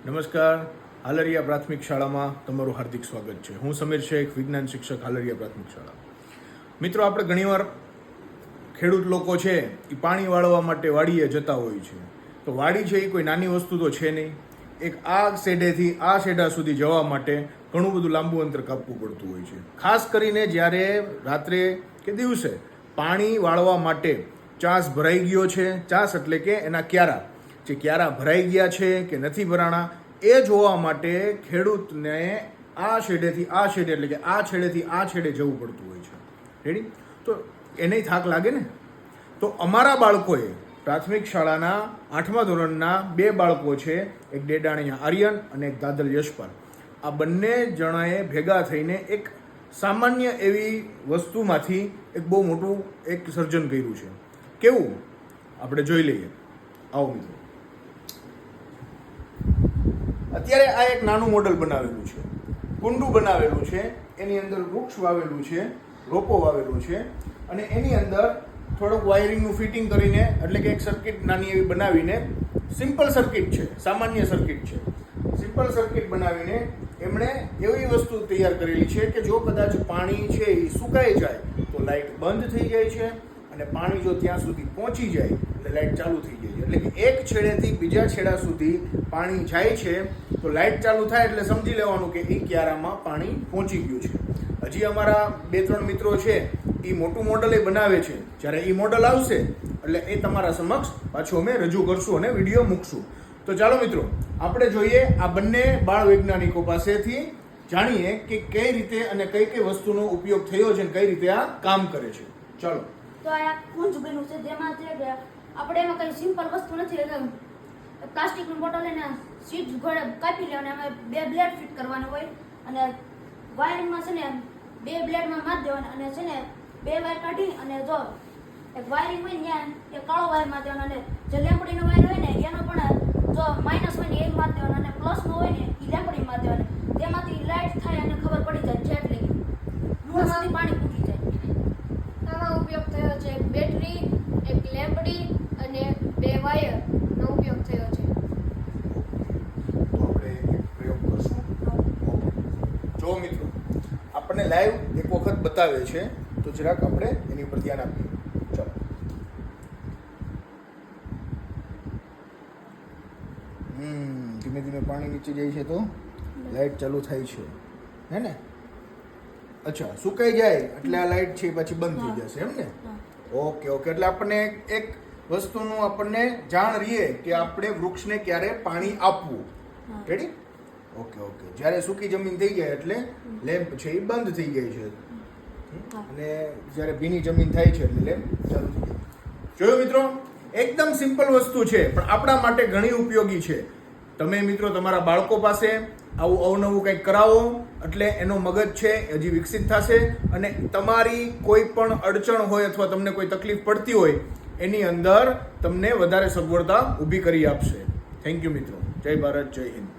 નમસ્કાર. હાલરિયા પ્રાથમિક શાળામાં તમારું હાર્દિક સ્વાગત છે. હું સમીર શેખ, વિજ્ઞાન શિક્ષક, હાલરિયા પ્રાથમિક શાળા. મિત્રો, આપણે ઘણીવાર ખેડૂત લોકો છે એ પાણી વાળવા માટે વાડીએ જતા હોય છે. તો વાડી છે એ કોઈ નાની વસ્તુ તો છે નહીં. એક આ શેઢેથી આ શેઢા સુધી જવા માટે ઘણું બધું લાંબુ અંતર કાપવું પડતું હોય છે. ખાસ કરીને જ્યારે રાત્રે કે દિવસે પાણી વાળવા માટે ચાંસ ભરાઈ ગયો છે, ચાંસ એટલે કે એના ક્યારા, જે ક્યારા ભરાઈ ગયા છે કે નથી ભરાણા, એ જોવા માટે ખેડૂતને આ શેઢેથી આ શેઢે એટલે કે આ છેડેથી આ છેડે જવું પડતું હોય છે. રેડી? તો એને થાક લાગે ને. તો અમારા બાળકોએ પ્રાથમિક શાળાના 8મા ધોરણના 2 બાળકો છે, એક ડેડાણીયા આર્યન અને એક દાદલ યશપાલ. આ બંને જણાએ ભેગા થઈને એક સામાન્ય એવી વસ્તુમાંથી એક બહુ મોટું એક સર્જન કર્યું છે. કેવું? આપણે જોઈ લઈએ. આવો મિત્રો. અત્યારે આ એક નાનું મોડલ બનાવેલું છે, કુંડું બનાવેલું છે, એની અંદર વૃક્ષ વાવેલું છે, રોપો વાવેલું છે, અને એની અંદર થોડુંક વાયરિંગનું ફિટિંગ કરીને, એટલે કે એક સર્કિટ નાની એવી બનાવીને, સિમ્પલ સર્કિટ છે, સામાન્ય સર્કિટ છે, સિમ્પલ સર્કિટ બનાવીને એમણે એવી વસ્તુ તૈયાર કરેલી છે કે જો કદાચ પાણી છે એ સુકાઈ જાય તો લાઇટ બંધ થઈ જાય છે, અને પાણી જો ત્યાં સુધી પહોંચી જાય એટલે લાઇટ ચાલુ થઈ જાય છે. એટલે કે એક છેડેથી બીજા છેડા સુધી પાણી જાય છે તો લાઇટ ચાલુ થાય એટલે સમજી લેવાનું કે એ ક્યારામાં પાણી પહોંચી ગયું છે. હજી અમારા 2-3 મિત્રો છે એ મોટું મોડલ એ બનાવે છે. જ્યારે એ મોડલ આવશે એટલે એ તમારા સમક્ષ પાછું અમે રજૂ કરશું અને વિડીયો મૂકશું. તો ચાલો મિત્રો, આપણે જોઈએ આ બંને બાળ વૈજ્ઞાનિકો પાસેથી જાણીએ કે કઈ રીતે અને કઈ કઈ વસ્તુનો ઉપયોગ થયો છે અને કઈ રીતે આ કામ કરે છે. ચાલો. તો આ કુંજ બન્યું છે, જેમાં છે કે આપણે એમાં કઈ સિમ્પલ વસ્તુ નથી. એટલે પ્લાસ્ટિકનું બોટલ એને સીટ ઘોડે કાપી લેવાને, એમાં 2 બ્લેડ ફિટ કરવાના હોય, અને વાયરિંગમાં છે ને 2 બ્લેડમાં મારી દેવાના, અને છે ને 2 વાયર કાઢી અને જો એક વાયરિંગ હોય ને ત્યાં એ કાળો વાયર મારી દેવાનો, અને જે લેમ્પડીનો વાયર હોય ને એનો પણ જો માઇનસ હોય ને એ મારી દેવાનો, અને પ્લસનો હોય ને એ લેમ્પડી મારી દેવાનો. તેમાંથી લાઇટ થાય અને ખબર પડી જાય છે એટલે મૂળમાંથી પાણી ફૂટી જાય. આમાં ઉપયોગ થયો છે બેટરી, એક લેમ્પડી અને 2 વાયરનો ઉપયોગ થયો છે. તો આપણે એક પ્રયોગ કરશું. જો મિત્રો, આપણને લાઈવ એક વખત બતાવે છે, તો જરાક આપણે એની ઉપર ધ્યાન આપીએ. ચાલો. ધીમે ધીમે પાણી નીચે જાય છે તો લાઈટ ચાલુ થાય છે, હે ને? અચ્છા, સુકાઈ જાય એટલે આ લાઈટ છે પછી બંધ થઈ જશે, એમ ને? Okay okay. એટલે આપણને એક વસ્તુનું આપણને જાણ રહીએ કે આપણે વૃક્ષને ક્યારે પાણી આપવું. રેડી? Okay okay. જ્યારે સૂકી જમીન થઈ જાય એટલે લેમ્પ છે એ બંધ થઈ જાય છે, અને જ્યારે ભીની જમીન થાય છે એટલે લેમ્પ ચાલુ થઈ જાય. જોયું મિત્રો? એકદમ સિમ્પલ વસ્તુ છે પણ આપણા માટે ઘણી ઉપયોગી છે. તમે મિત્રો તમારા બાળકો પાસે આવું અવનવું કંઈક કરાવો એટલે એનો મગજ છે હજી વિકસિત થશે, અને તમારી કોઈ પણ અડચણ હોય અથવા તમને કોઈ તકલીફ પડતી હોય એની અંદર તમને વધારે સગવડતા ઊભી કરી આપશે. થેન્ક યુ મિત્રો. જય ભારત, જય હિન્દ.